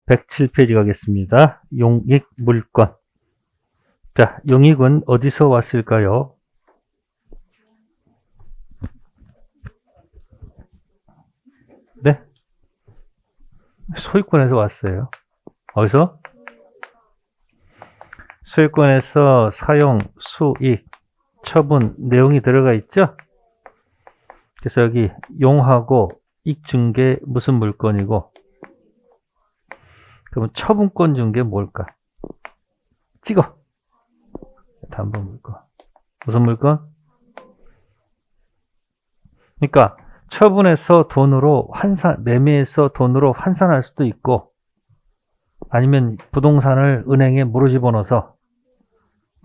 107페이지 가겠습니다. 용익 물건. 자, 용익은 어디서 왔을까요? 네? 소유권에서 왔어요. 어디서? 소유권에서 사용, 수익, 처분 내용이 들어가 있죠? 그래서 여기 용하고 익준 게 무슨 물건이고, 그러면 처분권 준 게 뭘까? 찍어. 담보 물건. 무슨 물건? 그러니까 처분해서 돈으로 매매해서 돈으로 환산할 수도 있고, 아니면 부동산을 은행에 물어 집어넣어서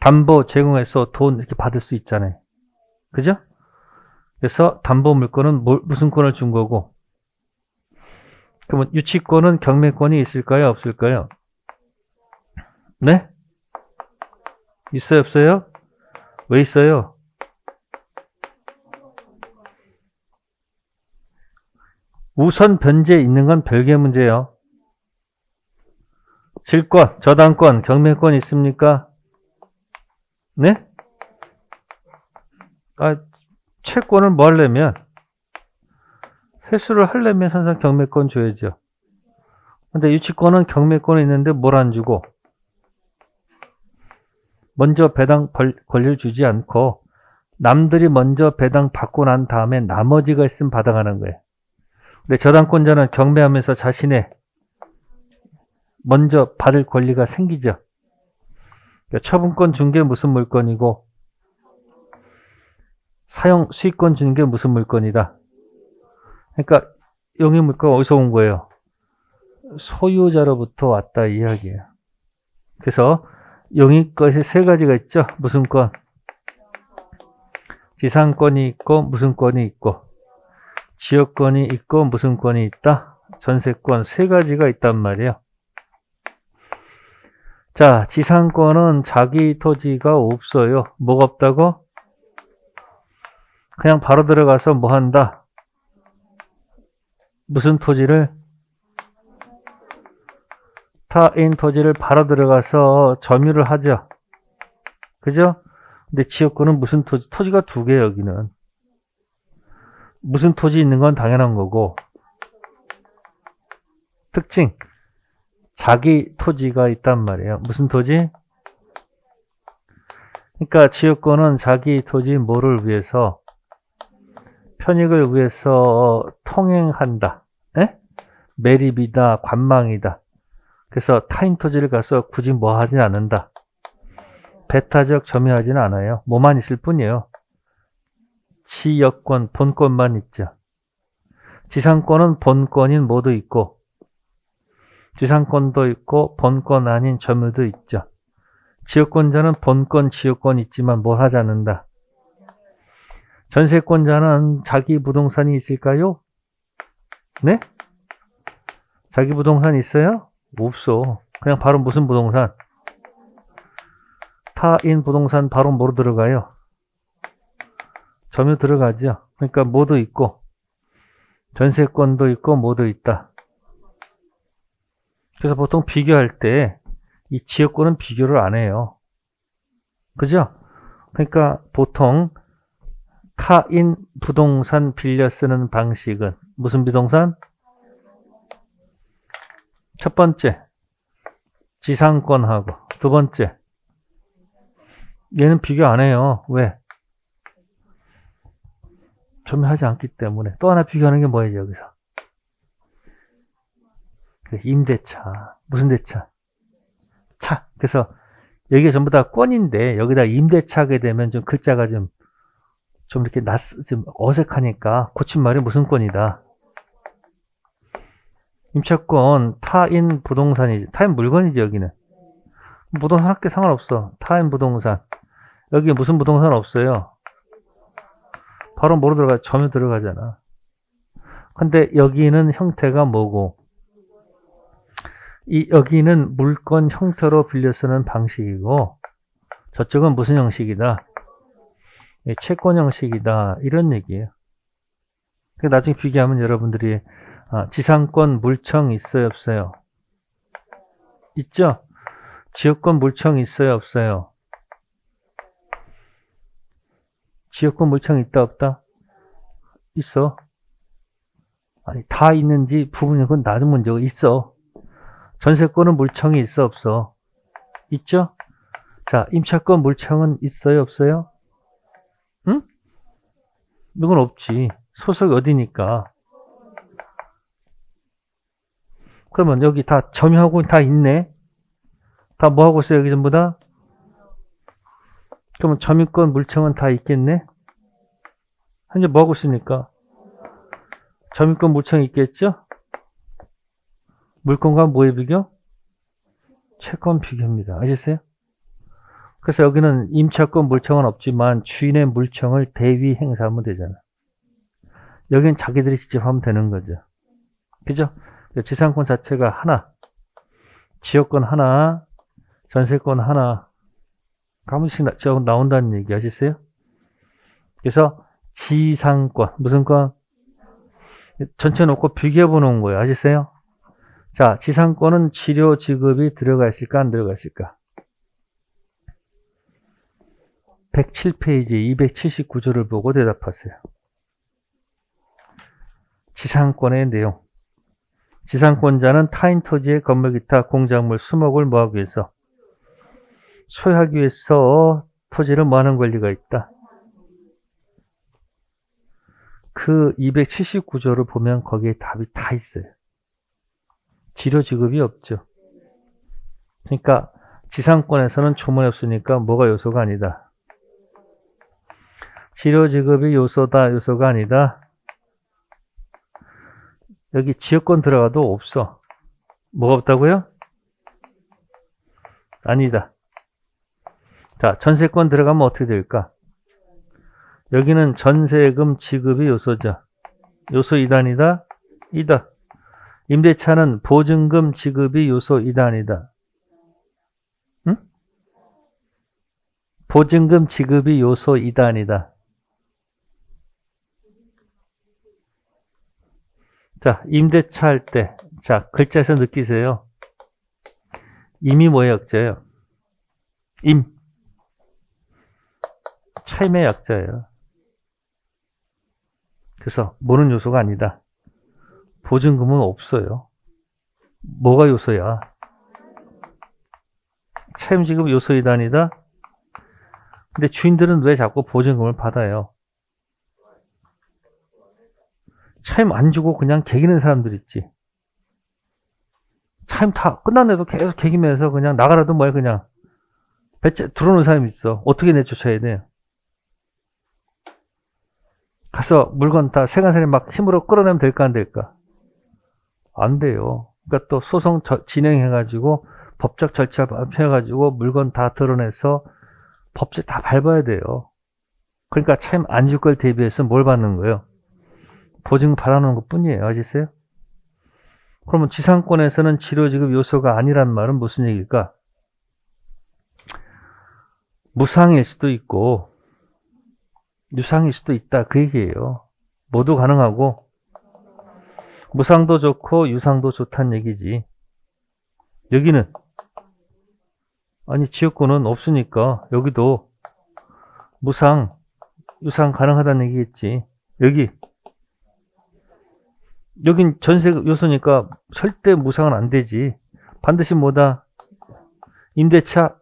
담보 제공해서 돈 이렇게 받을 수 있잖아요. 그죠? 그래서 담보 물건은 무슨 권을 준 거고, 그러면 유치권은 경매권이 있을까요? 없을까요? 네? 있어요? 없어요? 왜 있어요? 우선 변제에 있는 건 별개 문제예요. 질권, 저당권, 경매권 있습니까? 네? 채권을 뭐 하려면, 회수를 하려면 항상 경매권 줘야죠. 근데 유치권은 경매권이 있는데 뭘 안 주고, 먼저 배당 권리를 주지 않고, 남들이 먼저 배당 받고 난 다음에 나머지가 있으면 받아가는 거예요. 근데 저당권자는 경매하면서 자신의 먼저 받을 권리가 생기죠. 그러니까 처분권 준 게 무슨 물건이고, 사용 수익권 주는 게 무슨 물건이다. 그러니까 용익 물건 어디서 온 거예요? 소유자로부터 왔다 이 이야기예요. 그래서 용익 것이 세 가지가 있죠. 무슨 권? 지상권이 있고 무슨 권이 있고, 지역권이 있고 무슨 권이 있다? 전세권 세 가지가 있단 말이에요. 자, 지상권은 자기 토지가 없어요. 뭐가 없다고? 그냥 바로 들어가서 뭐 한다? 무슨 토지를? 타인 토지를 바로 들어가서 점유를 하죠. 그죠? 근데 지역권은 무슨 토지? 토지가 두 개, 여기는. 무슨 토지 있는 건 당연한 거고, 특징, 자기 토지가 있단 말이에요. 무슨 토지? 그러니까 지역권은 자기 토지 뭐를 위해서, 편익을 위해서 통행한다. 에? 매립이다, 관망이다. 그래서 타인 토지를 가서 굳이 뭐 하진 않는다. 배타적 점유하지는 않아요. 뭐만 있을 뿐이에요. 지역권, 본권만 있죠. 지상권은 본권인 뭐도 있고, 지상권도 있고 본권 아닌 점유도 있죠. 지역권자는 본권, 지역권 있지만 뭘 하지 않는다. 전세권자는 자기 부동산이 있을까요? 네? 자기 부동산 있어요? 없어. 그냥 바로 무슨 부동산? 타인 부동산 바로 뭐로 들어가요? 점유 들어가죠. 그러니까 뭐도 있고, 전세권도 있고 뭐도 있다. 그래서 보통 비교할 때 이 지역권은 비교를 안 해요. 그죠? 그러니까 보통 타인 부동산 빌려 쓰는 방식은 무슨 부동산? 첫 번째, 지상권하고 두 번째, 얘는 비교 안 해요. 왜? 점유하지 않기 때문에. 또 하나 비교하는 게 뭐예요, 여기서? 임대차. 무슨 대차? 차. 그래서 여기가 전부 다 권인데 여기다 임대차 하게 되면 좀 글자가 좀 이렇게 좀 어색하니까 고친 말이 무슨 권이다. 임차권, 타인 부동산이지. 타인 물건이지, 여기는. 부동산 학교 상관없어. 타인 부동산. 여기 무슨 부동산 없어요. 바로 뭐로 들어가? 점유 들어가잖아. 근데 여기는 형태가 뭐고, 여기는 물건 형태로 빌려 쓰는 방식이고, 저쪽은 무슨 형식이다? 채권 형식이다. 이런 얘기예요. 나중에 비교하면 여러분들이 지상권 물청 있어요, 없어요? 있죠? 지역권 물청 있어요, 없어요? 지역권 물청 있다, 없다? 있어. 아니, 다 있는지 부분이 그건 나도 문제고 있어. 전세권은 물청이 있어, 없어? 있죠? 자, 임차권 물청은 있어요, 없어요? 응? 이건 없지. 소속이 어디니까. 그러면 여기 다 점유하고 다 있네. 다 뭐 하고 있어요, 여기 전부 다? 그러면 점유권 물청은 다 있겠네. 현재 뭐 하고 있습니까? 점유권 물청이 있겠죠? 물권과 뭐의 비교? 채권 비교입니다. 아셨어요? 그래서 여기는 임차권 물청은 없지만 주인의 물청을 대위 행사하면 되잖아. 여기는 자기들이 직접 하면 되는 거죠. 그죠? 지상권 자체가 하나, 지역권 하나, 전세권 하나, 가끔씩 나온다는 얘기 아시세요? 그래서 지상권, 무슨 권? 전체 놓고 비교해 보는 거예요. 아시세요? 자, 지상권은 치료 지급이 들어가 있을까, 안 들어가 있을까? 107페이지 279조를 보고 대답하세요. 지상권의 내용. 지상권자는 타인 토지의 건물 기타 공작물 수목을 뭐하기 위해서 소유하기 위해서 토지를 뭐하는 권리가 있다. 그 279조를 보면 거기에 답이 다 있어요. 지료 지급이 없죠. 그러니까 지상권에서는 초문이 없으니까 뭐가 요소가 아니다. 지료 지급이 요소다, 요소가 아니다. 여기 지역권 들어가도 없어. 뭐가 없다고요? 아니다. 자, 전세권 들어가면 어떻게 될까? 여기는 전세금 지급이 요소죠. 요소 2단이다? 2다. 임대차는 보증금 지급이 요소 2단이다. 응? 보증금 지급이 요소 2단이다. 자, 임대차 할 때, 자, 글자에서 느끼세요. 임이 뭐의 약자예요? 임. 차임의 약자예요. 그래서 모르는 요소가 아니다. 보증금은 없어요. 뭐가 요소야? 차임 지급 요소 2단이다. 근데 주인들은 왜 자꾸 보증금을 받아요? 차임 안 주고 그냥 개기는 사람들 있지. 차임 다 끝났는데도 계속 개기면서 그냥 나가라도 뭐야 그냥 배째 들어오는 사람이 있어. 어떻게 내쫓아야 돼? 가서 물건 다 세간살이 막 힘으로 끌어내면 될까 안 될까? 안 돼요. 그러니까 또 소송 진행해가지고 법적 절차 펴가지고 물건 다 드러내서 법제 다 밟아야 돼요. 그러니까 차임 안 줄 걸 대비해서 뭘 받는 거예요? 보증금 받아놓은 것 뿐이에요. 아시세요? 그러면 지상권에서는 치료지급 요소가 아니란 말은 무슨 얘기일까? 무상일 수도 있고 유상일 수도 있다. 그 얘기예요. 모두 가능하고 무상도 좋고 유상도 좋다는 얘기지. 여기는 아니 지역권은 없으니까 여기도 무상, 유상 가능하다는 얘기겠지. 여긴 전세 요소니까 절대 무상은 안 되지. 반드시 뭐다? 임대차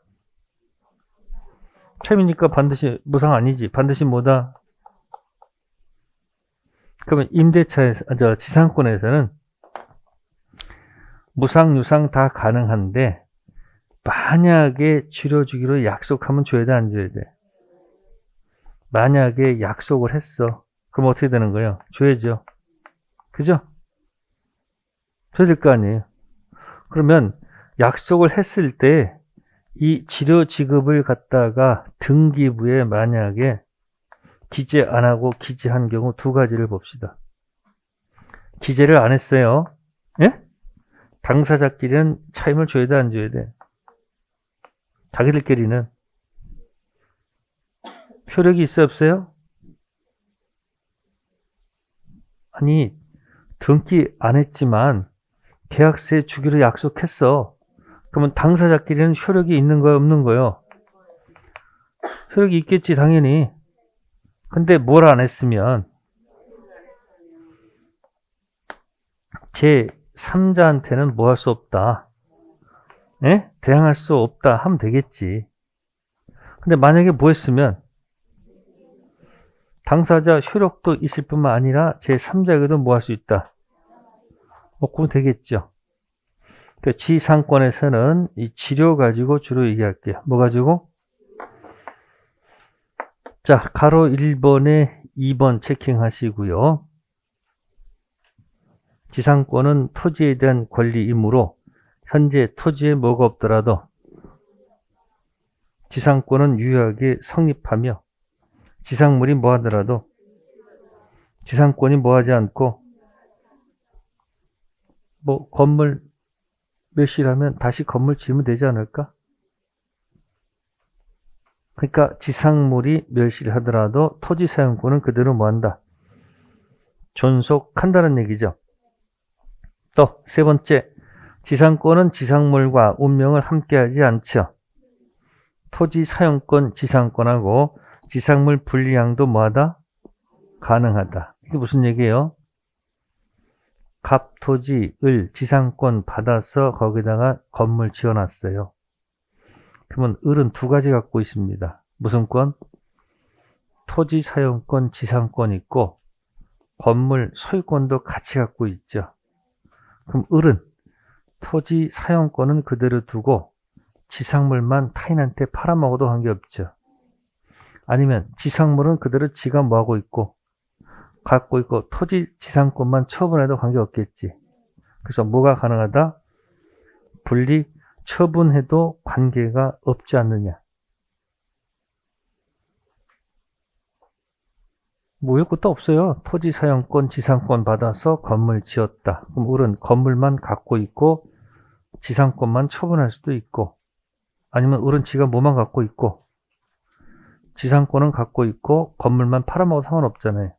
차임이니까 반드시 무상 아니지. 반드시 뭐다? 그러면 임대차에서, 지상권에서는 무상, 유상 다 가능한데 만약에 줄여주기로 약속하면 줘야 돼, 안 줘야 돼? 만약에 약속을 했어. 그럼 어떻게 되는 거예요? 줘야죠. 그죠? 줘야 될 거 아니에요. 그러면 약속을 했을 때 이 치료 지급을 갖다가 등기부에 만약에 기재 안 하고 기재한 경우 두 가지를 봅시다. 기재를 안 했어요. 예? 당사자끼리는 차임을 줘야 돼, 안 줘야 돼? 자기들끼리는 효력이 있어요, 없어요? 아니, 등기 안 했지만 계약세 주기로 약속했어. 그러면 당사자끼리는 효력이 있는 거야, 없는 거요? 효력이 있겠지, 당연히. 근데 뭘 안 했으면 제 3자한테는 뭐 할 수 없다. 예? 대항할 수 없다 하면 되겠지. 근데 만약에 뭐 했으면 당사자 효력도 있을 뿐만 아니라 제 3자에게도 뭐 할 수 있다. 그러면 되겠죠. 그러니까 지상권에서는 이 지료 가지고 주로 얘기할게요. 뭐 가지고? 자, 가로 1번에 2번 체킹하시고요. 지상권은 토지에 대한 권리이므로 현재 토지에 뭐가 없더라도 지상권은 유효하게 성립하며 지상물이 뭐 하더라도 지상권이 뭐 하지 않고 뭐 건물 멸실하면 다시 건물 지으면 되지 않을까? 그러니까 지상물이 멸실하더라도 토지 사용권은 그대로 뭐 한다? 존속한다는 얘기죠. 또 세 번째, 지상권은 지상물과 운명을 함께하지 않죠. 토지 사용권 지상권하고 지상물 분리양도 뭐하다? 가능하다. 이게 무슨 얘기예요? 갑, 토지, 을, 지상권 받아서 거기다가 건물 지어놨어요. 그러면 을은 두 가지 갖고 있습니다. 무슨 권? 토지 사용권, 지상권 있고 건물 소유권도 같이 갖고 있죠. 그럼 을은 토지 사용권은 그대로 두고 지상물만 타인한테 팔아먹어도 관계없죠. 아니면 지상물은 그대로 지가 뭐하고 있고 갖고 있고 토지 지상권만 처분해도 관계없겠지. 그래서 뭐가 가능하다? 분리 처분해도 관계가 없지 않느냐. 뭐 외울 것도 없어요. 토지 사용권, 지상권 받아서 건물 지었다. 그럼 을은 건물만 갖고 있고 지상권만 처분할 수도 있고, 아니면 을은 지가 뭐만 갖고 있고 지상권은 갖고 있고 건물만 팔아먹어도 상관없잖아요.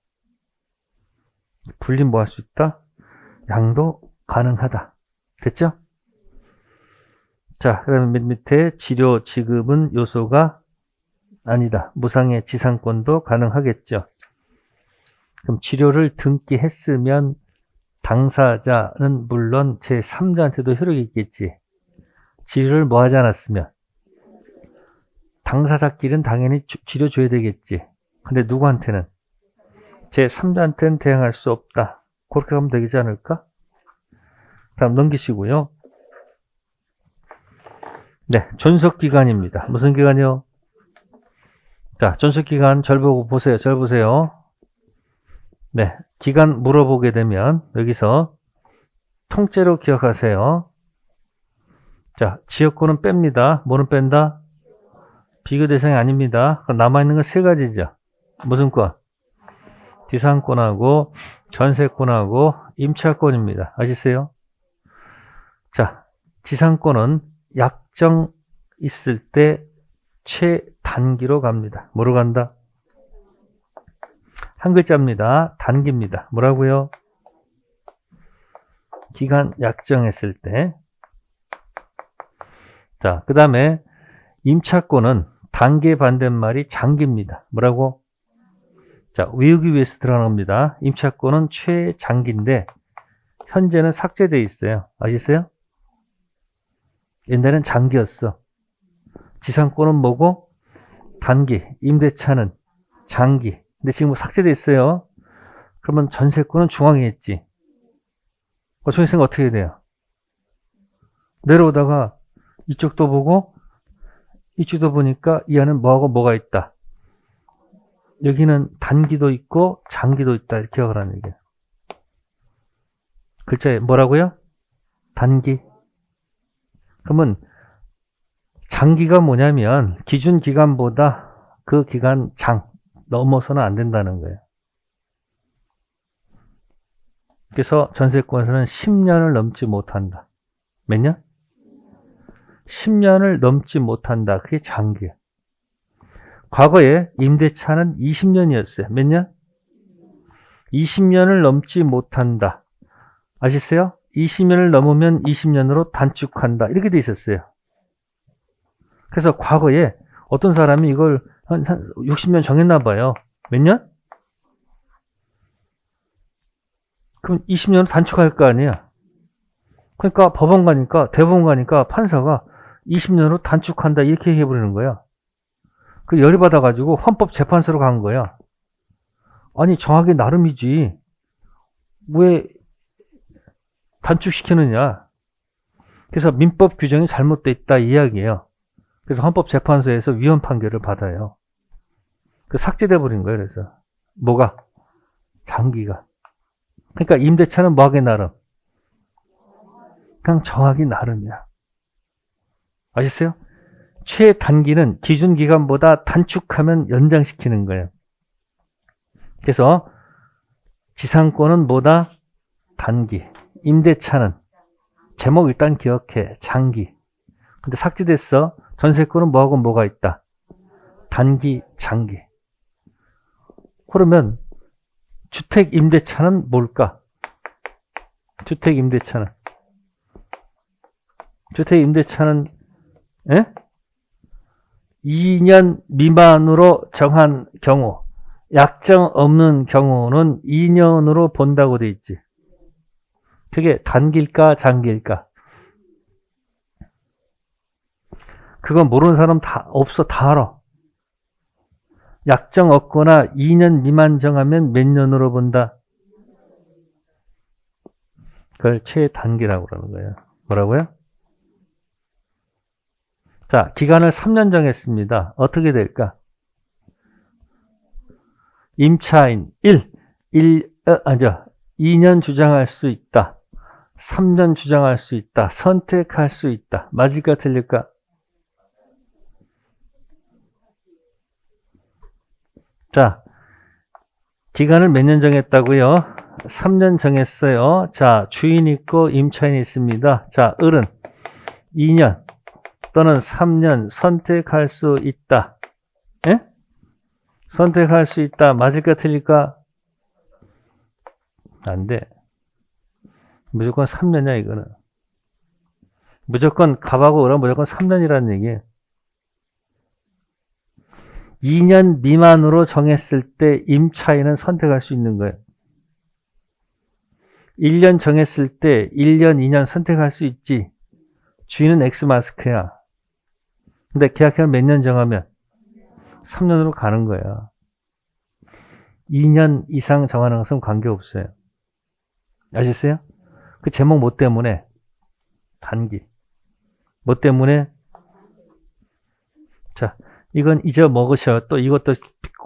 분리 뭐 할 수 있다? 양도 가능하다. 됐죠? 자, 그다음에 맨 밑에 지료 지급은 요소가 아니다. 무상의 지상권도 가능하겠죠. 그럼 지료를 등기했으면 당사자는 물론 제3자한테도 효력이 있겠지. 지료를 뭐 하지 않았으면 당사자끼리는 당연히 지료 줘야 되겠지. 근데 누구한테는? 제3자한테는 대항할 수 없다. 그렇게 하면 되지 않을까? 다음 넘기시고요. 네, 존속기간입니다. 무슨 기간이요? 자, 존속기간 절 보고 보세요. 절 보세요. 네, 기간 물어보게 되면 여기서 통째로 기억하세요. 자, 지역권은 뺍니다. 뭐는 뺀다? 비교 대상이 아닙니다. 남아있는 건 세 가지죠. 무슨 권? 지상권하고 전세권하고 임차권입니다. 아시세요? 자, 지상권은 약정 있을 때 최단기로 갑니다. 뭐로 간다? 한 글자입니다. 단기입니다. 뭐라고요? 기간 약정했을 때. 자, 그 다음에 임차권은 단기의 반대말이 장기입니다. 뭐라고? 자, 외우기 위해서 들어가는 겁니다. 임차권은 최장기인데 현재는 삭제되어 있어요. 아시세요? 옛날엔 장기였어. 지상권은 뭐고? 단기. 임대차는 장기. 근데 지금 삭제되어 있어요. 그러면 전세권은 중앙에 있지. 중앙에 있으면 어떻게 돼요? 내려오다가 이쪽도 보고 이쪽도 보니까 이 안은 뭐하고 뭐가 있다. 여기는 단기도 있고 장기도 있다. 이렇게 기억을 하는 얘기예요. 글자에 뭐라고요? 단기. 그러면 장기가 뭐냐면 기준 기간보다 그 기간 장 넘어서는 안 된다는 거예요. 그래서 전세권에서는 10년을 넘지 못한다. 몇 년? 10년을 넘지 못한다. 그게 장기예요. 과거에 임대차는 20년이었어요. 몇 년? 20년을 넘지 못한다. 아시세요? 20년을 넘으면 20년으로 단축한다. 이렇게 돼 있었어요. 그래서 과거에 어떤 사람이 이걸 한 60년 정했나 봐요. 몇 년? 그럼 20년으로 단축할 거 아니야. 그러니까 법원 가니까, 대법원 가니까 판사가 20년으로 단축한다 이렇게 얘기해버리는 거야. 그 열이 받아가지고 헌법재판소로 간 거야. 아니 정하기 나름이지 왜 단축시키느냐. 그래서 민법 규정이 잘못되어 있다 이 이야기예요. 그래서 헌법재판소에서 위헌 판결을 받아요. 그 삭제돼 버린 거예요. 그래서 뭐가? 장기가. 그러니까 임대차는 뭐 하기 나름? 그냥 정하기 나름이야. 아셨어요? 최단기는 기준기간보다 단축하면 연장시키는 거예요. 그래서 지상권은 뭐다? 단기. 임대차는 제목 일단 기억해. 장기. 근데 삭제됐어. 전세권은 뭐하고 뭐가 있다? 단기, 장기. 그러면 주택 임대차는 뭘까? 주택 임대차는 에? 2년 미만으로 정한 경우, 약정 없는 경우는 2년으로 본다고 돼 있지. 그게 단기일까 장기일까? 그건 모르는 사람 다 없어. 다 알아. 약정 없거나 2년 미만 정하면 몇 년으로 본다? 그걸 최단기라고 그러는 거예요. 뭐라고요? 자, 기간을 3년 정했습니다. 어떻게 될까? 임차인 2년 주장할 수 있다. 3년 주장할 수 있다. 선택할 수 있다. 맞을까 틀릴까? 자, 기간을 몇 년 정했다고요? 3년 정했어요. 자, 주인 있고 임차인이 있습니다. 자, 을은 2년 또는 3년 선택할 수 있다. 예? 선택할 수 있다. 맞을까 틀릴까? 안 돼. 무조건 3년이야 이거는. 무조건 갑하고 을은 무조건 3년이라는 얘기예요. 2년 미만으로 정했을 때 임차인은 선택할 수 있는 거예요. 1년 정했을 때 1년, 2년 선택할 수 있지. 주인은 X마스크야. 근데 계약기간 몇 년 정하면 3년으로 가는 거야. 2년 이상 정하는 것은 관계없어요. 아셨어요? 그 제목 뭐 때문에? 단기. 뭐 때문에? 자, 이건 잊어먹으셔. 또 이것도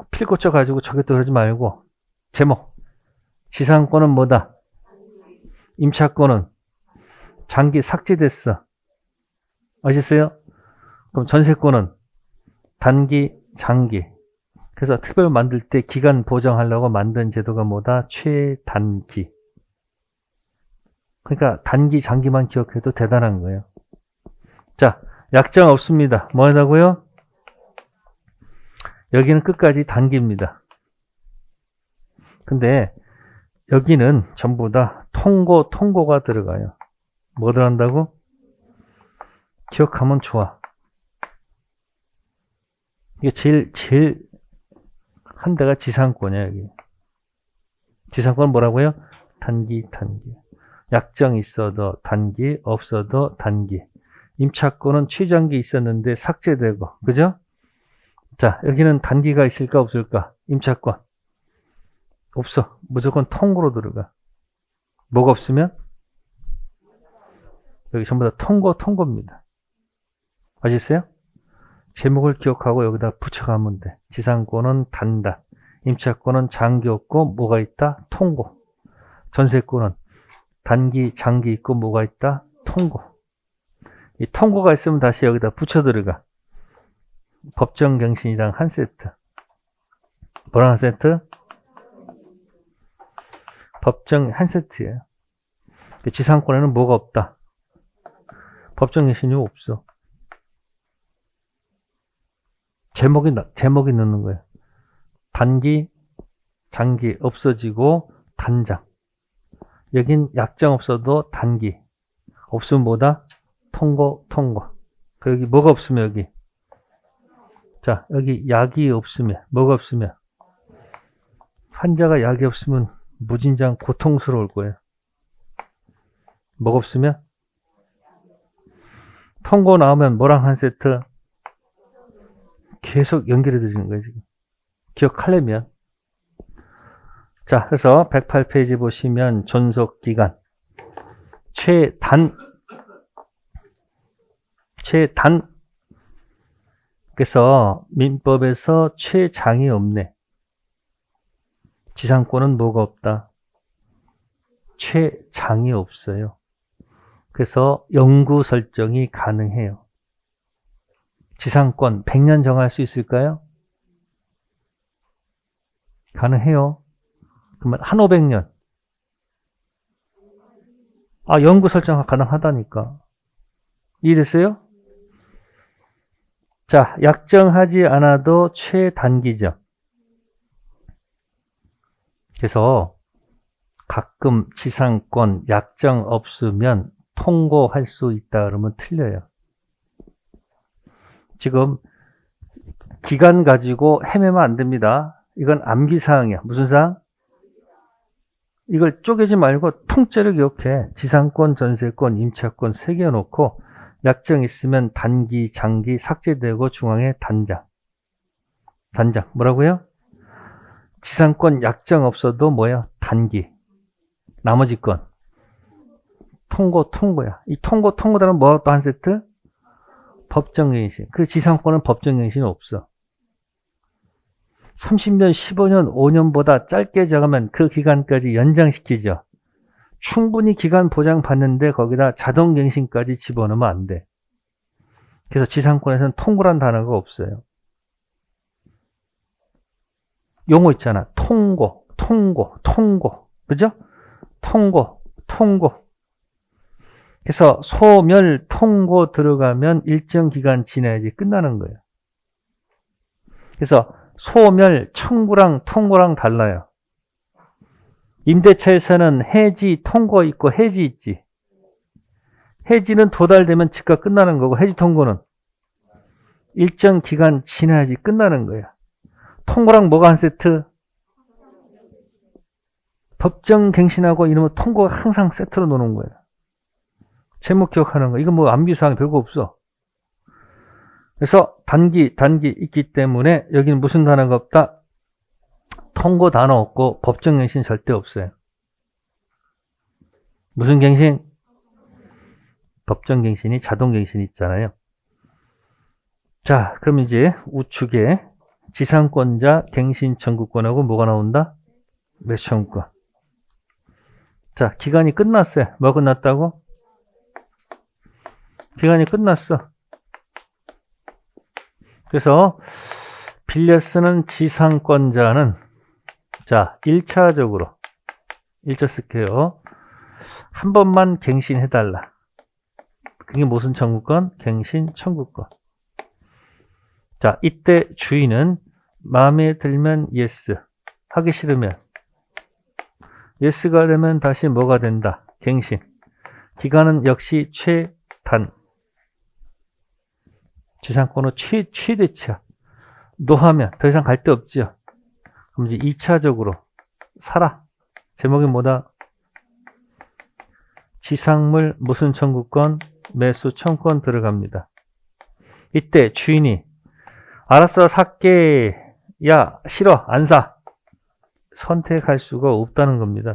필 꽂혀가지고 저게 또 그러지 말고. 제목. 지상권은 뭐다? 임차권은 장기 삭제됐어. 아셨어요? 그럼 전세권은 단기, 장기. 그래서 특별 만들 때 기간 보정하려고 만든 제도가 뭐다? 최단기. 그러니까 단기, 장기만 기억해도 대단한 거예요. 자, 약정 없습니다. 뭐라고요? 여기는 끝까지 단기입니다. 근데 여기는 전부 다 통고가 들어가요. 뭐 들어간다고? 기억하면 좋아. 이게 제일 한 대가 지상권이야, 여기. 지상권 뭐라고요? 단기. 약정 있어도 단기, 없어도 단기. 임차권은 최장기 있었는데 삭제되고, 그죠? 자, 여기는 단기가 있을까 없을까? 임차권. 없어. 무조건 통고로 들어가. 뭐가 없으면? 여기 전부 다 통고입니다. 아시겠어요? 제목을 기억하고 여기다 붙여가면 돼. 지상권은 단다. 임차권은 장기 없고 뭐가 있다? 통고. 전세권은 단기, 장기 있고 뭐가 있다? 통고. 이 통고가 있으면 다시 여기다 붙여 들어가. 법정갱신이랑 한 세트. 뭐랑 한 세트? 법정 한 세트예요. 지상권에는 뭐가 없다? 법정갱신이 없어. 제목이 넣는 거예요. 단기, 장기 없어지고 단장. 여긴 약정 없어도 단기. 없으면 뭐다? 통고. 그 여기 뭐가 없으면 여기. 자, 여기 약이 없으면, 뭐가 없으면. 환자가 약이 없으면 무진장 고통스러울 거예요. 뭐가 없으면? 통고 나오면 뭐랑 한 세트? 계속 연결해 드리는 거예요, 지금. 기억하려면. 자, 그래서 108페이지 보시면 존속기간. 최단. 그래서 민법에서 최장이 없네. 지상권은 뭐가 없다? 최장이 없어요. 그래서 영구 설정이 가능해요. 지상권 100년 정할 수 있을까요? 가능해요. 그러면 한 500년. 영구 설정 가능하다니까. 이해됐어요? 자, 약정하지 않아도 최단기죠. 그래서 가끔 지상권 약정 없으면 통고할 수 있다 그러면 틀려요. 지금 기간 가지고 헤매면 안 됩니다. 이건 암기사항이야. 무슨 사항? 이걸 쪼개지 말고 통째로 기억해. 지상권, 전세권, 임차권 3개 놓고 약정 있으면 단기, 장기 삭제되고 중앙에 단장. 뭐라고요? 지상권 약정 없어도 뭐야? 단기. 나머지 건 통고야. 이 통고다는 뭐가 또 한 세트? 법정갱신. 그 지상권은 법정갱신이 없어. 30년, 15년, 5년보다 짧게 정하면 그 기간까지 연장시키죠. 충분히 기간 보장 받는데 거기다 자동갱신까지 집어넣으면 안 돼. 그래서 지상권에서는 통고란 단어가 없어요. 용어 있잖아. 통고. 그죠? 통고. 그래서 소멸, 통고 들어가면 일정 기간 지나야지 끝나는 거예요. 그래서 소멸, 청구랑 통고랑 달라요. 임대차에서는 해지, 통고 있고 해지 있지. 해지는 도달되면 즉각 끝나는 거고 해지 통고는 일정 기간 지나야지 끝나는 거야. 통고랑 뭐가 한 세트? 법정갱신하고 이놈의 통고가 항상 세트로 노는 거예요. 제목 기억하는 거. 이건 뭐 암기사항이 별거 없어. 그래서 단기 있기 때문에 여기는 무슨 단어가 없다? 통고 단어 없고 법정갱신 절대 없어요. 무슨 갱신? 법정갱신이 자동갱신이 있잖아요. 자, 그럼 이제 우측에 지상권자 갱신 청구권하고 뭐가 나온다? 매수청구권. 자, 기간이 끝났어요. 뭐 끝났다고? 기간이 끝났어. 그래서 빌려 쓰는 지상권자는 자, 1차적으로 1차 쓸게요. 한 번만 갱신해달라. 그게 무슨 청구권? 갱신 청구권. 자, 이때 주인은 마음에 들면 yes, 하기 싫으면 yes가 되면 다시 뭐가 된다? 갱신. 기간은 역시 최단. 지상권은 최대치야. 노하면 더 이상 갈 데 없죠. 그럼 이제 2차적으로 사라. 제목이 뭐다? 지상물 무슨 청구권? 매수 청구권 들어갑니다. 이때 주인이 알았어 살게. 야 싫어 안 사. 선택할 수가 없다는 겁니다.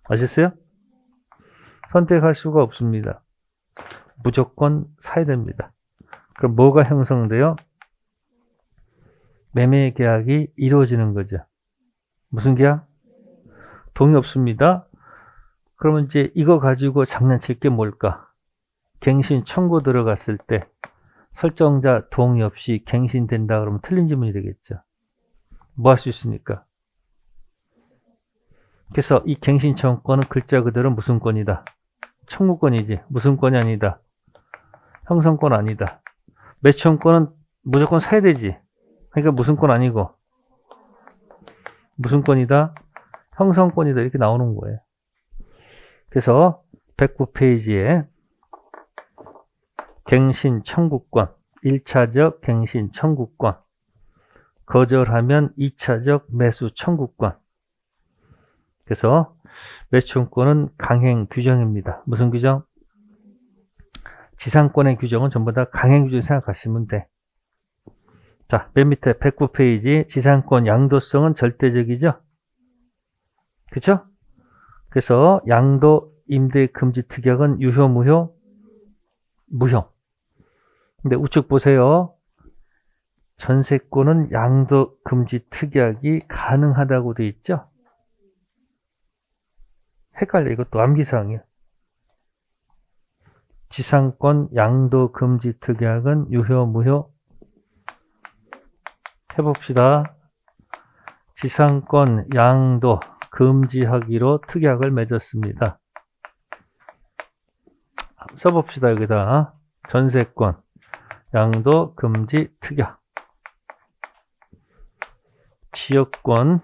아셨어요? 선택할 수가 없습니다. 무조건 사야 됩니다. 그럼 뭐가 형성돼요? 매매 계약이 이루어지는 거죠. 무슨 계약? 동의 없습니다. 그러면 이제 이거 가지고 장난칠 게 뭘까? 갱신 청구 들어갔을 때 설정자 동의 없이 갱신된다 그러면 틀린 질문이 되겠죠. 뭐 할 수 있습니까? 그래서 이 갱신 청구권은 글자 그대로 무슨 권이다? 청구권이지. 무슨 권이 아니다? 형성권 아니다. 매수권은 무조건 사야 되지. 그러니까 무슨 권 아니고 무슨 권이다? 형성권이다. 이렇게 나오는 거예요. 그래서 109페이지에 갱신 청구권, 1차적 갱신 청구권, 거절하면 2차적 매수 청구권. 그래서 매수청구권은 강행 규정입니다. 무슨 규정? 지상권의 규정은 전부 다 강행 규정 생각하시면 돼. 자, 맨 밑에 109페이지 지상권 양도성은 절대적이죠? 그쵸? 그래서 양도 임대 금지 특약은 유효, 무효? 무효. 근데 우측 보세요. 전세권은 양도 금지 특약이 가능하다고 돼 있죠? 헷갈려. 이것도 암기사항이에요. 지상권 양도 금지 특약은 유효, 무효? 해봅시다. 지상권 양도 금지하기로 특약을 맺었습니다. 써봅시다. 여기다 전세권 양도 금지 특약, 지역권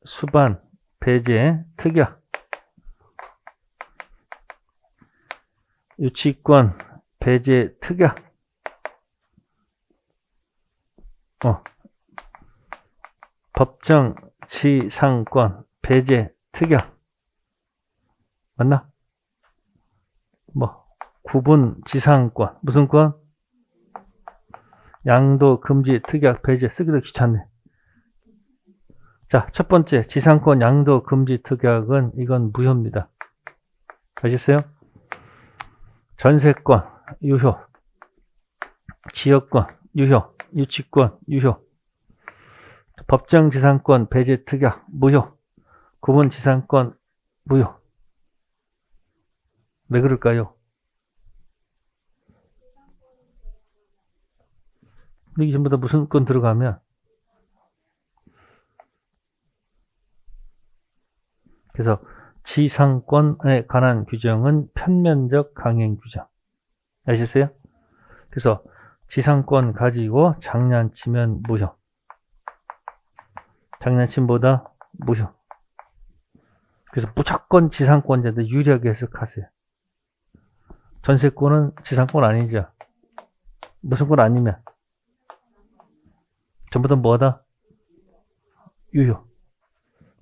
수반 배제 특약, 유치권 배제 특약, 법정 지상권 배제 특약. 맞나? 구분 지상권. 무슨 권? 양도 금지 특약 배제. 쓰기도 귀찮네. 자, 첫 번째 지상권 양도 금지 특약은 이건 무효입니다. 아셨어요? 전세권 유효, 지역권 유효, 유치권 유효, 법정 지상권 배제 특약 무효, 구분 지상권 무효. 왜 그럴까요? 이게 전부 다 무슨 권 들어가면 그래서 지상권에 관한 규정은 편면적 강행 규정. 아시겠어요? 그래서 지상권 가지고 장난치면 무효. 장난치면 뭐다? 무효. 그래서 무조건 지상권자들 유리하게 해석하세요. 전세권은 지상권 아니죠. 무슨 권 아니면 전부 다 뭐다? 유효.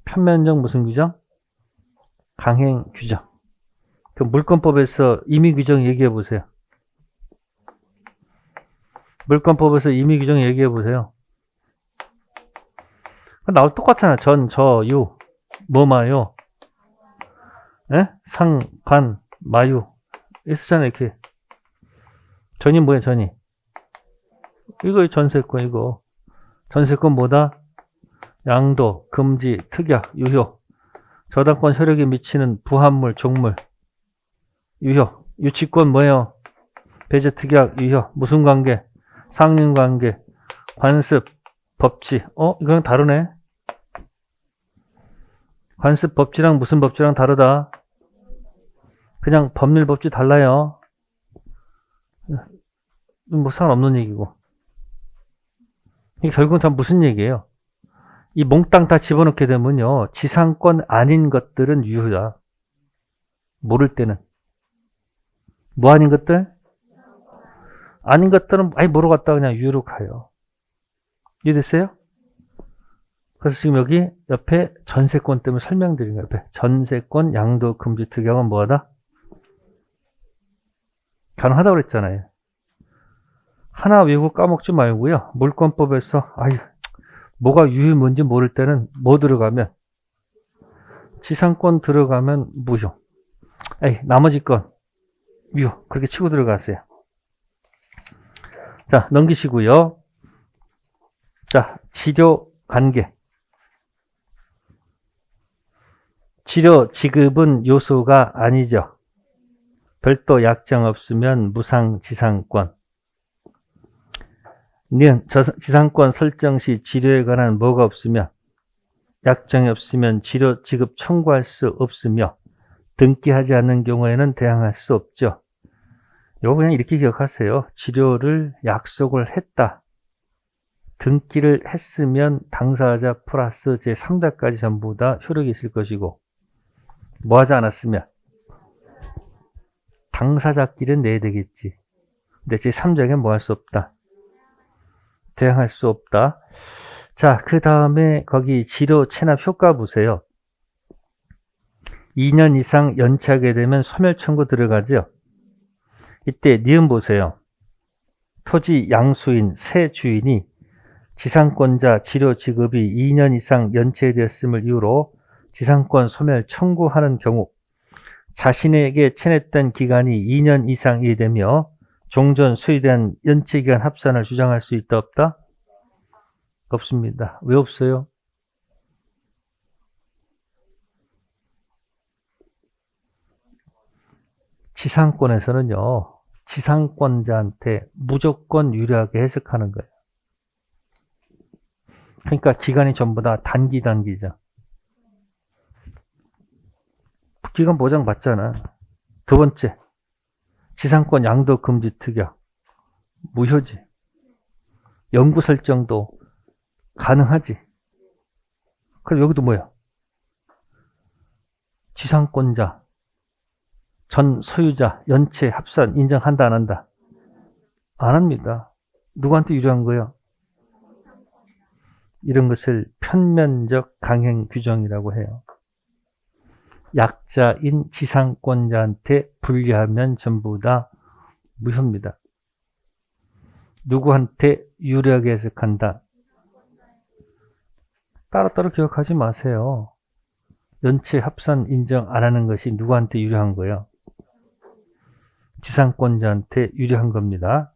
편면적 무슨 규정? 강행 규정. 그 물권법에서 임의 규정 얘기해 보세요. 물권법에서 임의 규정 얘기해 보세요. 나올 똑같잖아. 전, 저, 유, 뭐마요. 예? 상, 관, 마유. 있었잖아, 이렇게. 전이 뭐야, 전이? 이거 전세권, 이거. 전세권 뭐다? 양도, 금지, 특약, 유효. 저당권 효력에 미치는 부합물, 종물. 유효. 유치권 뭐예요? 배제, 특약, 유효. 무슨 관계? 상린관계. 관습, 법지. 이거랑 다르네. 관습 법지랑 무슨 법지랑 다르다. 그냥 법률 법지 달라요. 뭐 상관없는 얘기고. 이게 결국은 다 무슨 얘기예요? 이 몽땅 다 집어넣게 되면요. 지상권 아닌 것들은 유효다. 모를 때는. 뭐 아닌 것들? 아닌 것들은 아예 모르겠다 그냥 유효로 가요. 이해됐어요? 그래서 지금 여기 옆에 전세권 때문에 설명드린 거예요. 옆에 전세권 양도 금지 특약은 뭐하다? 가능하다고 그랬잖아요. 하나 외우고 까먹지 말고요. 물권법에서 뭐가 유효 뭔지 모를 때는 뭐 들어가면 지상권 들어가면 무효. 나머지 건 유효. 그렇게 치고 들어가세요. 자, 넘기시고요. 자, 치료 관계. 치료 지급은 요소가 아니죠. 별도 약정 없으면 무상 지상권. 지상권 설정 시 치료에 관한 뭐가 없으면, 약정이 없으면 치료 지급 청구할 수 없으며 등기하지 않는 경우에는 대항할 수 없죠. 이거 그냥 이렇게 기억하세요. 치료를 약속을 했다. 등기를 했으면 당사자 플러스 제3자까지 전부 다 효력이 있을 것이고 뭐 하지 않았으면 당사자끼리는 내야 되겠지. 근데 제3자에게는 뭐 할 수 없다. 대항할 수 없다. 자, 그 다음에 거기 지료 체납 효과 보세요. 2년 이상 연체하게 되면 소멸 청구 들어가죠. 이때 니은 보세요. 토지 양수인 새 주인이 지상권자 지료 지급이 2년 이상 연체되었음을 이유로 지상권 소멸 청구하는 경우 자신에게 체냈던 기간이 2년 이상이 되며 종전 수에 대한 연체기간 합산을 주장할 수 있다 없다? 없습니다. 왜 없어요? 지상권에서는요. 지상권자한테 무조건 유리하게 해석하는 거예요. 그러니까 기간이 전부 다 단기죠. 기간 보장 받잖아. 두 번째, 지상권 양도 금지 특약, 무효지. 영구 설정도 가능하지. 그럼 여기도 뭐야? 지상권자, 전 소유자, 연체, 합산 인정한다 안 한다? 안 합니다. 누구한테 유리한 거예요? 이런 것을 편면적 강행 규정이라고 해요. 약자인 지상권자한테 불리하면 전부 다 무효입니다. 누구한테 유리하게 해석한다? 따로따로 기억하지 마세요. 연체 합산 인정 안 하는 것이 누구한테 유리한 거예요? 지상권자한테 유리한 겁니다.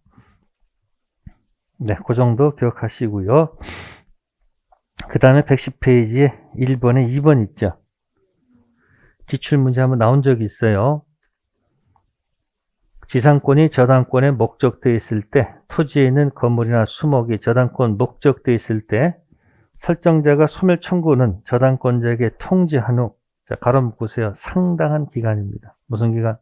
네, 그 정도 기억하시고요. 그 다음에 110페이지에 1번에 2번 있죠. 기출문제 한번 나온 적이 있어요. 지상권이 저당권에 목적되어 있을 때, 토지에 있는 건물이나 수목이 저당권 목적되어 있을 때 설정자가 소멸 청구는 저당권자에게 통지한 후, 자, 가로 묶으세요. 상당한 기간입니다. 무슨 기간?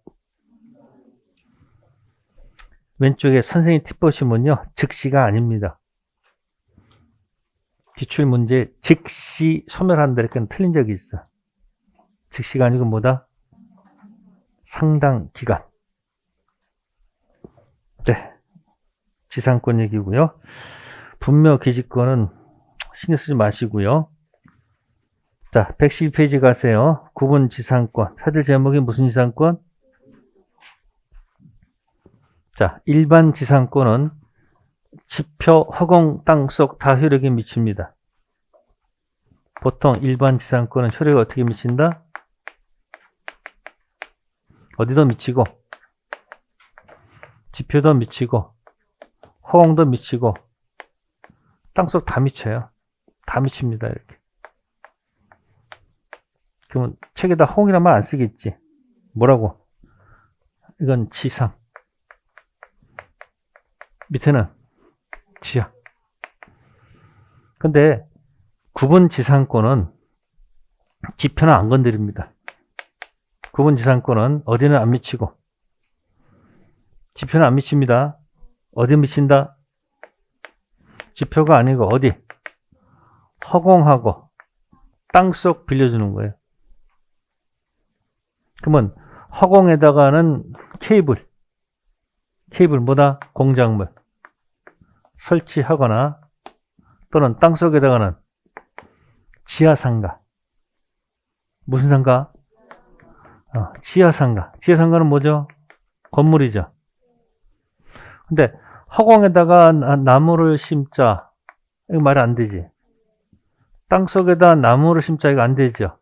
왼쪽에 선생님 팁 보시면요. 즉시가 아닙니다. 기출문제 즉시 소멸한다 이렇게 틀린 적이 있어. 즉시가 아니고 뭐다? 상당 기간. 네. 지상권 얘기고요. 분묘 기지권은 신경 쓰지 마시고요. 자, 112페이지 가세요. 구분 지상권. 사실 제목이 무슨 지상권? 자, 일반 지상권은 지표, 허공, 땅속 다 효력이 미칩니다. 보통 일반 지상권은 효력이 어떻게 미친다? 어디도 미치고, 지표도 미치고, 허공도 미치고, 땅속 다 미쳐요. 다 미칩니다. 이렇게. 그러면 책에다 허공이란 말 안 쓰겠지. 뭐라고? 이건 지상. 밑에는 지하. 근데 구분 지상권은 지표는 안 건드립니다. 구분 지상권은 어디는 안 미치고 지표는 안 미칩니다. 어디 미친다? 지표가 아니고 어디? 허공하고 땅속 빌려주는 거예요. 그러면 허공에다가는 케이블 뭐다? 공작물 설치하거나 또는 땅속에다가는 지하상가. 무슨 상가? 지하상가. 지하상가는 뭐죠? 건물이죠. 근데 허공에다가 나무를 심자. 이거 말이 안 되지. 땅속에다 나무를 심자. 이거 안 되죠.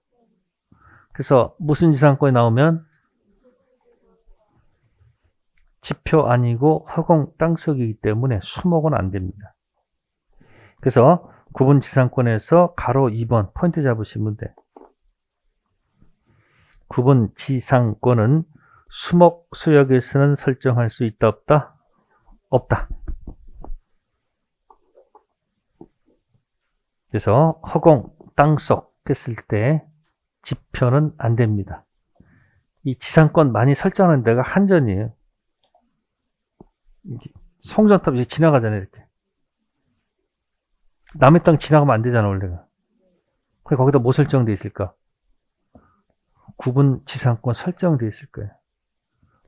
그래서 무슨 지상권이 나오면 지표 아니고 허공 땅속이기 때문에 수목은 안 됩니다. 그래서 구분 지상권에서 가로 2번 포인트 잡으시면 돼. 구분 지상권은 수목 수역에서는 설정할 수 있다 없다? 없다. 그래서 허공 땅속 했을 때 지표는 안 됩니다. 이 지상권 많이 설정하는 데가 한전이에요. 송전탑 이제 지나가잖아요, 이렇게. 남의 땅 지나가면 안 되잖아, 원래가. 그래, 거기다 뭐 설정되어 있을까? 구분 지상권 설정되어 있을 거예요.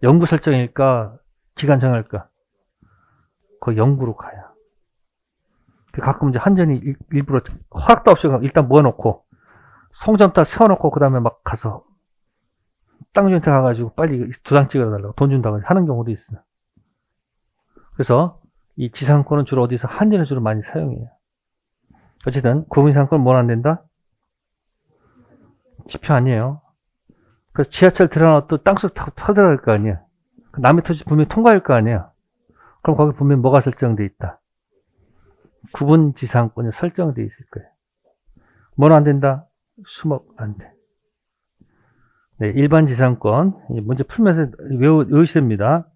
영구 설정일까? 기간 정할까? 거의 영구로 가요. 가끔 이제 한전이 일부러 허락도 없이 일단 모아놓고 송전다 세워놓고 그 다음에 막 가서 땅주한테 가가지고 빨리 두 장 찍어달라고 돈 준다고 하는 경우도 있어요. 그래서 이 지상권은 주로 어디서 한전을 주로 많이 사용해요. 어쨌든 국민상권은 뭘 안 된다? 지표 아니에요. 그래서 지하철 들어가도 땅속 타고 터들어갈 거 아니야. 남의 토지 분명히 통과할 거 아니야. 그럼 거기 분명히 뭐가 설정돼 있다? 구분 지상권이 설정돼 있을 거예요. 뭐는 안 된다? 수목 안 돼. 네, 일반 지상권 문제 풀면서 외우셔야 됩니다.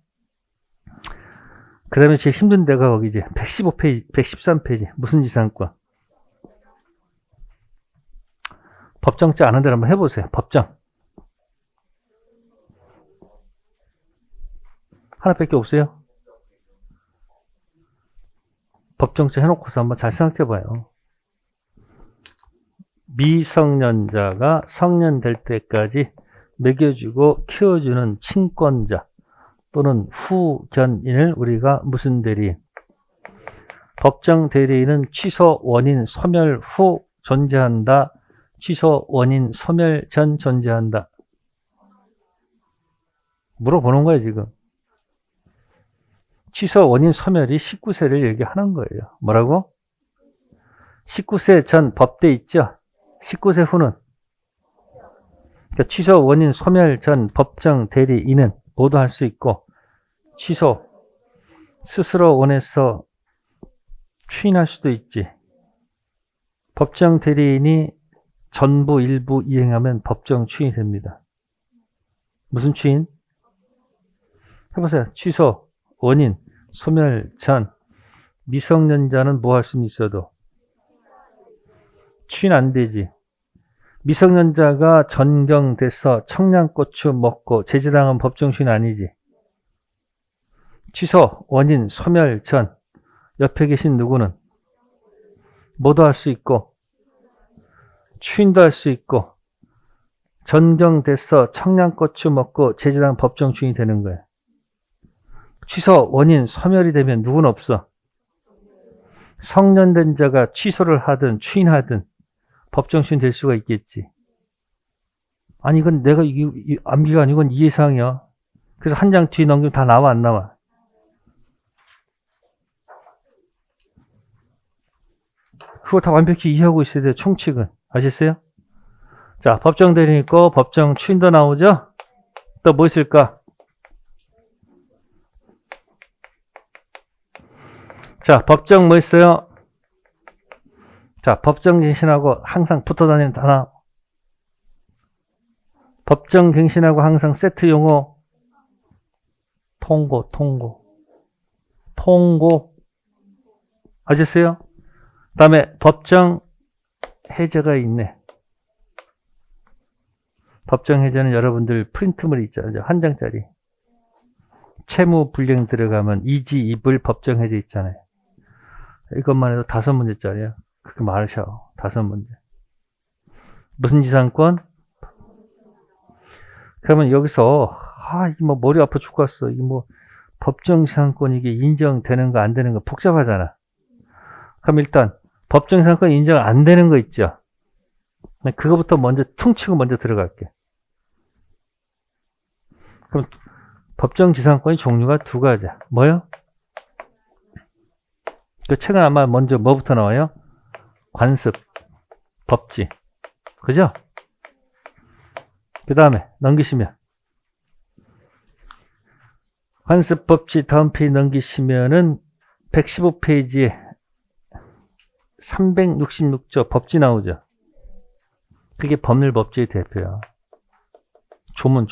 그 다음에 제일 힘든 데가 거기 이제 115페이지, 113페이지 무슨 지상권? 법정자 아는 데를 한번 해보세요. 법정 하나밖에 없어요. 법정자 해놓고서 한번 잘 생각해봐요. 미성년자가 성년될 때까지 먹여주고 키워주는 친권자 또는 후견인을 우리가 무슨 대리인? 법정 대리인은 취소 원인 소멸 후 존재한다. 취소 원인 소멸 전 존재한다. 물어보는 거예요, 지금. 취소 원인 소멸이 19세를 얘기하는 거예요. 뭐라고? 19세 전 법대 있죠? 19세 후는? 그러니까 취소 원인 소멸 전 법정 대리인은 모두 할 수 있고, 취소, 스스로 원해서 추인할 수도 있지. 법정 대리인이 전부 일부 이행하면 법정 추인이 됩니다. 무슨 추인? 해보세요. 취소, 원인, 소멸 전, 미성년자는 뭐 할 수는 있어도 추인 안 되지. 미성년자가 전경돼서 청양고추 먹고 제지당한 법정 추인 아니지. 취소, 원인, 소멸 전, 옆에 계신 누구는 뭐도 할 수 있고 추인도 할 수 있고 전경돼서 청양고추 먹고 제지당한 법정 추인이 되는 거예요. 취소, 원인, 소멸이 되면 누구는 없어. 성년된 자가 취소를 하든 추인하든 법정 추인 될 수가 있겠지. 아니 이건 내가 암기가 아니고 이건 이해사항이야. 그래서 한 장 뒤에 넘기면 다 나와 안 나와? 그거 다 완벽히 이해하고 있어야 돼요. 총칙은. 아셨어요? 자, 법정 대리인 있고 법정 추인도 나오죠? 또 뭐 있을까? 자, 법정 뭐 있어요? 자, 법정 갱신하고 항상 붙어 다니는 단어. 법정 갱신하고 항상 세트 용어. 통고. 아셨어요? 그 다음에 법정 해제가 있네. 법정 해제는 여러분들 프린트물 있잖아요. 한 장짜리. 채무 불이행 들어가면 이지 이불 법정 해제 있잖아요. 이것만 해도 5문제짜리야. 그렇게 많으셔. 5문제. 무슨 지상권? 그러면 여기서 이게 뭐 머리 아파 죽겠어. 이게 뭐 법정 지상권 이게 인정되는 거 안 되는 거 복잡하잖아. 그럼 일단 법정 지상권 인정 안 되는 거 있죠. 그거부터 먼저 퉁치고 먼저 들어갈게. 그럼 법정 지상권의 종류가 두 가지야. 뭐요? 그 책은 아마 먼저 뭐부터 나와요? 관습, 법지. 그죠? 그 다음에 넘기시면 관습, 법지 다음 페이지 넘기시면은 115페이지에 366조 법지 나오죠. 그게 법률 법지의 대표야. 조문.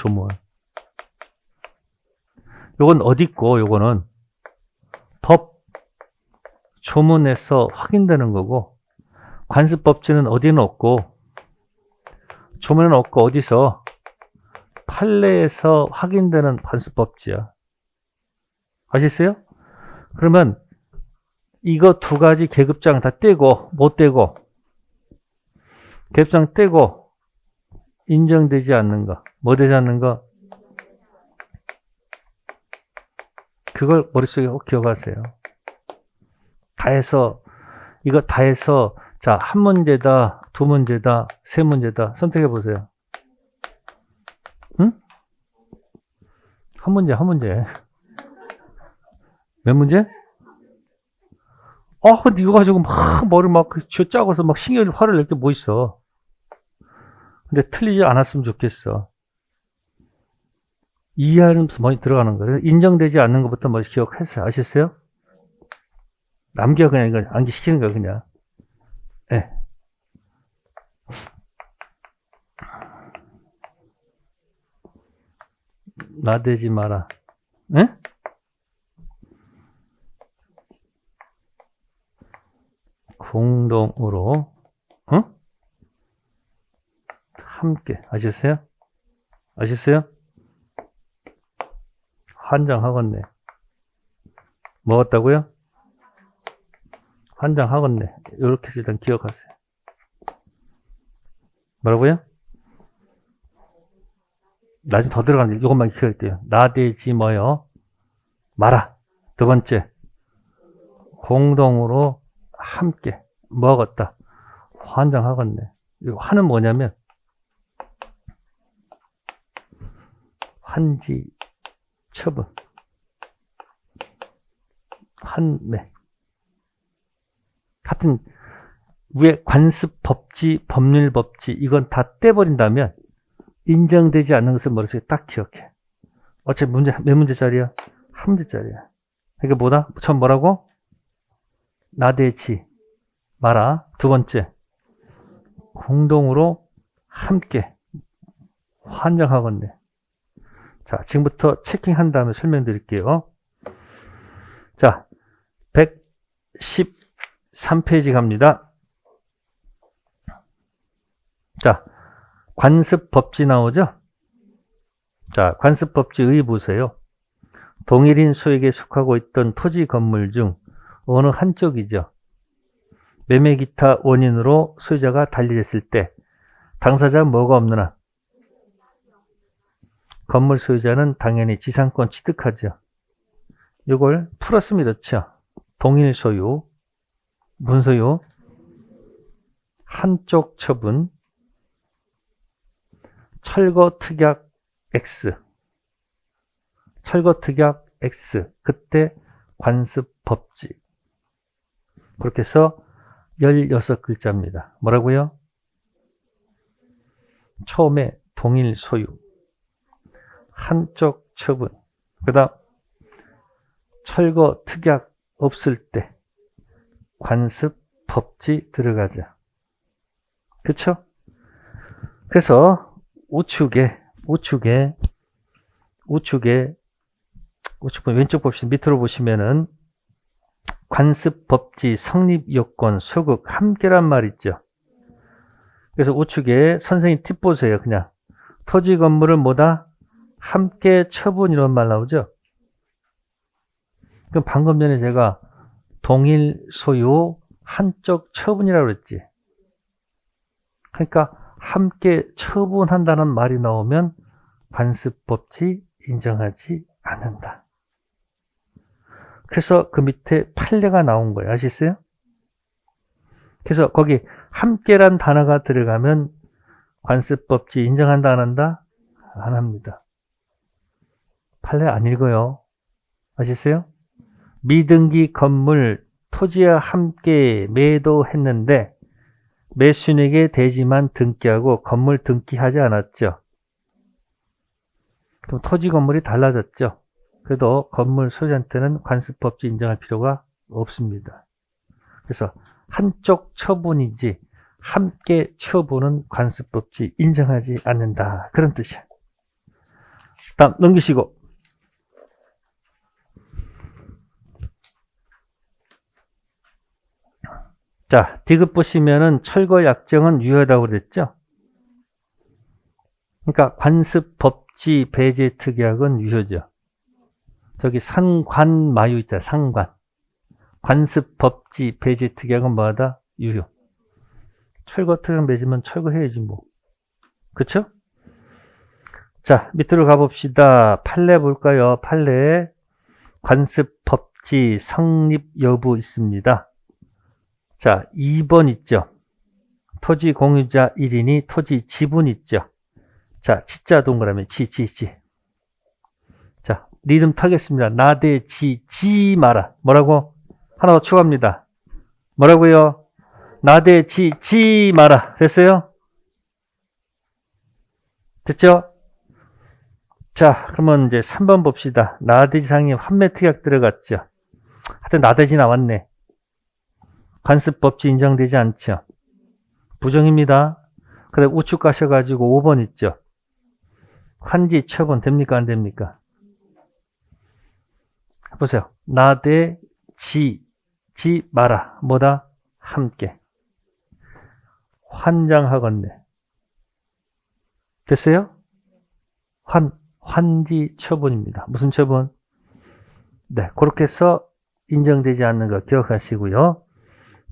요건 어디 있고 요거는 법 조문에서 확인되는 거고, 관습 법지는 어디는 없고 조문에는 없고 어디서 판례에서 확인되는 관습 법지야. 아셨어요? 그러면 이거 두 가지 계급장 다 떼고 못 떼고 계급장 떼고 인정되지 않는 거, 뭐 되지 않는 거? 그걸 머릿속에 꼭 기억하세요. 이거 다 해서, 자, 한 문제다, 두 문제다, 세 문제다. 선택해 보세요. 응? 한 문제. 몇 문제? 근데 이거 가지고 막 머리 막 쥐어짜고서 막 화를 낼 게 뭐 있어. 근데 틀리지 않았으면 좋겠어. 이해하면서 먼저 들어가는 거예요. 인정되지 않는 것부터 먼저 기억했어요. 아셨어요? 남겨 그냥 이거 암기시키는 거야 그냥. 네. 나대지 마라. 네? 공동으로 함께. 아셨어요? 환장하겠네. 먹었다고요? 환장하겠네. 이렇게 일단 기억하세요. 뭐라고요? 나중에 더 들어가는데 이것만 기억할게요. 나대지 뭐요? 마라. 두 번째, 공동으로 함께 먹었다. 환장하겠네. 이거 화는 뭐냐면 환지 처분 환매 하여튼 위에 관습 법지 법률 법지 이건 다 떼버린다면 인정되지 않는 것을 머릿속에 딱 기억해. 어차피 문제 몇 문제짜리야? 한 문제짜리야. 그러니까 뭐다? 처음 뭐라고? 나대지 마라. 두 번째, 공동으로 함께 환장하겠네. 자, 지금부터 체킹한 다음에 설명드릴게요. 자, 113페이지 갑니다. 자, 관습법지 나오죠? 자, 관습법지의 보세요. 동일인 소에게 속하고 있던 토지 건물 중 어느 한쪽이죠. 매매 기타 원인으로 소유자가 달리했을 때 당사자 뭐가 없느나 건물 소유자는 당연히 지상권 취득하죠. 이걸 풀었으면 이렇죠. 동일 소유, 문소유, 한쪽 처분, 철거 특약 X, 철거 특약 X, 그때 관습 법지. 그렇게 해서 16글자입니다. 뭐라고요? 처음에 동일 소유, 한쪽 처분, 그 다음 철거 특약 없을 때 관습 법지 들어가자. 그쵸? 그래서 우측에 왼쪽 봅시다. 밑으로 보시면은 관습 법지 성립 요건 소극 함께란 말 있죠. 그래서 우측에 선생님 팁 보세요. 그냥 토지 건물은 뭐다? 함께 처분 이런 말 나오죠. 그럼 방금 전에 제가 동일 소유 한쪽 처분이라고 그랬지. 그러니까 함께 처분한다는 말이 나오면 관습법지 인정하지 않는다. 그래서 그 밑에 판례가 나온 거예요. 아시겠어요? 그래서 거기 함께란 단어가 들어가면 관습법지 인정한다 안 한다? 안 합니다. 판례 안 읽어요. 아시겠어요? 미등기 건물 토지와 함께 매도했는데 매수인에게 대지만 등기하고 건물 등기하지 않았죠. 그럼 토지 건물이 달라졌죠. 그래도 건물 소유자한테는 관습법지 인정할 필요가 없습니다. 그래서 한쪽 처분이지 함께 처분은 관습법지 인정하지 않는다. 그런 뜻이야. 다음 넘기시고. 자, 디귿 보시면은 철거 약정은 유효하다고 그랬죠? 그러니까 관습 법지 배제 특약은 유효죠. 저기 상관마유 있잖아요. 상관. 관습 법지 배제 특약은 뭐하다? 유효. 철거 특약 맺으면 철거해야지 뭐. 그쵸? 자, 밑으로 가봅시다. 판례 볼까요? 판례. 관습 법지 성립 여부 있습니다. 자, 2번 있죠. 토지 공유자 1인이 토지 지분 있죠. 자, 지자 동그라미 지. 자, 리듬 타겠습니다. 나대 지 마라. 뭐라고? 하나 더 추가합니다. 뭐라고요? 나대 지 마라. 됐어요? 됐죠? 자, 그러면 이제 3번 봅시다. 나대지상이 환매특약 들어갔죠. 하여튼 나대지 나왔네. 관습법지 인정되지 않죠. 부정입니다. 그래 우측 가셔가지고 5번 있죠. 환지 처분 됩니까 안 됩니까? 보세요. 나대 지 마라. 뭐다? 함께. 환장하건네. 됐어요? 환지 처분입니다. 무슨 처분? 네, 그렇게 해서 인정되지 않는 거 기억하시고요.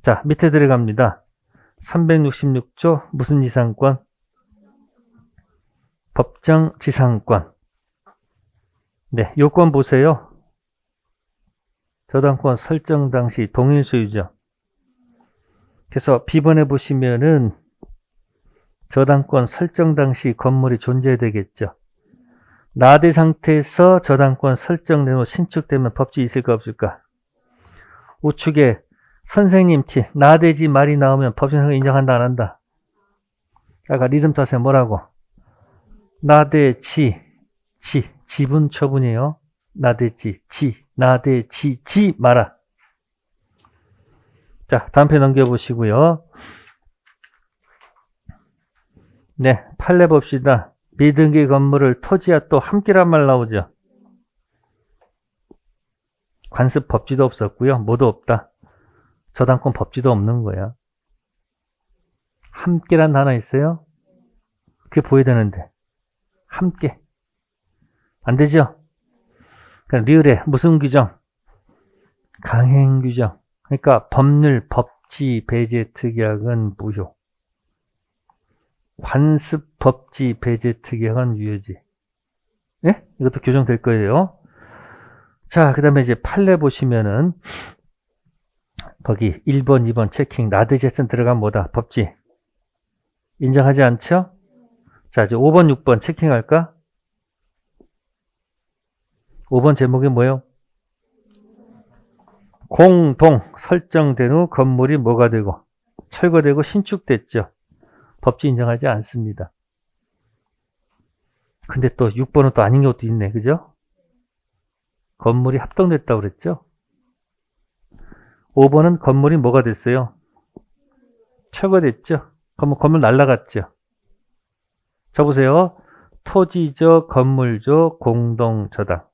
자, 밑에 들어갑니다. 366조 무슨 지상권? 법정 지상권. 네, 요건 보세요. 저당권 설정 당시 동일 소유죠. 그래서 B번에 보시면은 저당권 설정 당시 건물이 존재되겠죠. 나대 상태에서 저당권 설정된 후 신축되면 법지 있을까 없을까? 우측에 선생님 티 나대지 말이 나오면 법정상을 인정한다 안 한다? 아까 리듬 타세 뭐라고? 나대지 지분 처분이에요. 나대지 지 마라. 자, 다음 편 넘겨보시고요. 네, 판례 봅시다. 미등기 건물을 토지와 또 함께란 말 나오죠. 관습 법지도 없었고요. 뭐도 없다. 저당권 법지도 없는 거야. 함께란 단어 있어요? 그게 보여야 되는데. 함께. 안 되죠? 그러니까 리을에 무슨 규정? 강행 규정. 그러니까 법률, 법지, 배제, 특약은 무효. 관습, 법지, 배제, 특약은 유효지. 예? 이것도 교정될 거예요. 자, 그 다음에 이제 판례 보시면은 거기 1번, 2번 체킹, 나대제선 들어가면 뭐다? 법지. 인정하지 않죠? 자, 이제 5번, 6번 체킹할까? 5번 제목이 뭐예요? 공동 설정된 후 건물이 뭐가 되고 철거되고 신축됐죠. 법지 인정하지 않습니다. 근데 또 6번은 또 아닌 것도 있네. 그죠? 건물이 합동됐다고 그랬죠? 5번은 건물이 뭐가 됐어요? 철거됐죠? 건물 날라갔죠? 자, 보세요. 토지죠, 건물죠, 공동저당.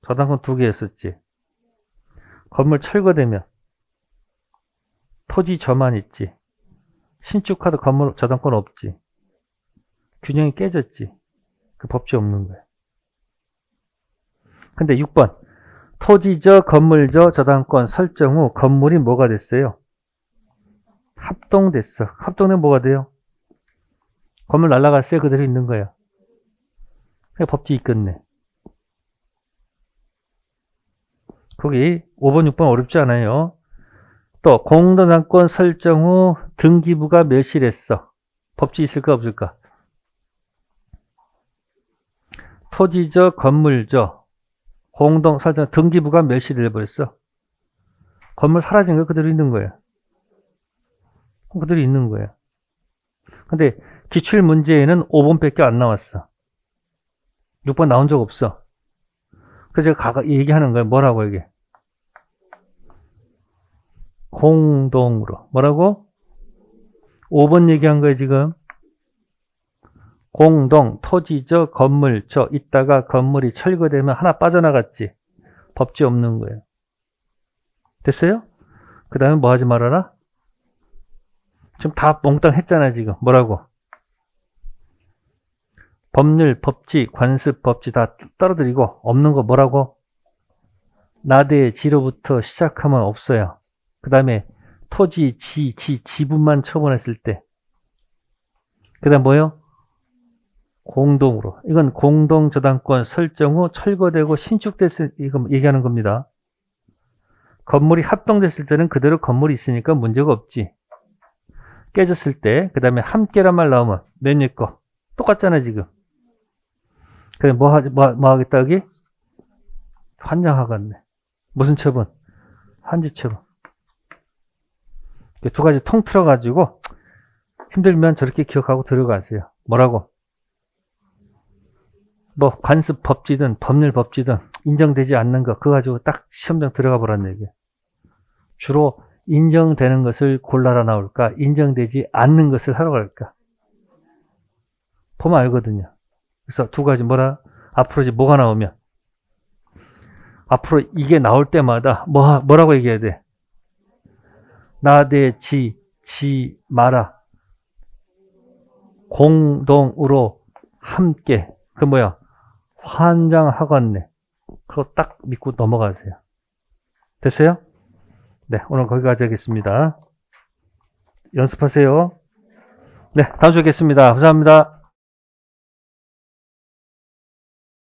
저당권 2개였었지. 건물 철거되면 토지 저만 있지. 신축하도 건물 저당권 없지. 균형이 깨졌지. 그 법지 없는 거야. 근데 6번. 토지죠, 건물죠, 저당권 설정 후 건물이 뭐가 됐어요? 합동됐어. 합동되면 뭐가 돼요? 건물 날라갔어요? 그대로 있는 거야. 그냥 법지 있겠네. 거기 5번, 6번 어렵지 않아요. 또 공동당권 설정 후 등기부가 멸실했어. 법지 있을까 없을까? 토지죠, 건물죠. 공동 설정 등기부가 멸실해버렸어. 건물 사라진 거 그대로 있는 거야. 그대로 있는 거야. 근데 기출 문제에는 5번밖에 안 나왔어. 6번 나온 적 없어. 그래서 제가 얘기하는 거야. 뭐라고 이게? 공동으로. 뭐라고? 5번 얘기한 거예요, 지금. 공동, 토지죠, 건물죠. 있다가 건물이 철거되면 하나 빠져나갔지. 법지 없는 거예요. 됐어요? 그 다음에 뭐 하지 말아라? 지금 다 몽땅 했잖아, 지금. 뭐라고? 법률, 법지, 관습, 법지 다 떨어뜨리고 없는 거 뭐라고? 나대, 지로부터 시작하면 없어요. 그 다음에 토지, 지분만 처분했을 때. 그 다음 뭐요? 공동으로. 이건 공동저당권 설정 후 철거되고 신축됐을 이거 얘기하는 겁니다. 건물이 합동됐을 때는 그대로 건물이 있으니까 문제가 없지. 깨졌을 때, 그 다음에 함께란 말 나오면 맨 위에 거 똑같잖아 지금. 그래 뭐 하겠다 여기? 환장하겠네. 무슨 처분? 한지 처분. 두 가지 통틀어 가지고 힘들면 저렇게 기억하고 들어가세요. 뭐라고? 뭐 관습 법지든 법률 법지든 인정되지 않는 거 그거 가지고 딱 시험장 들어가 보라는 얘기예요. 주로 인정되는 것을 골라라 나올까? 인정되지 않는 것을 하러 갈까? 보면 알거든요. 그래서 두 가지 앞으로 이제 뭐가 나오면 앞으로 이게 나올 때마다 뭐라고 얘기해야 돼? 나대 지 마라. 공동으로 함께. 그 뭐야? 환장하겠네. 그거 딱 믿고 넘어가세요. 됐어요? 네, 오늘 거기까지 하겠습니다. 연습하세요. 네, 다음 주에 뵙겠습니다. 감사합니다.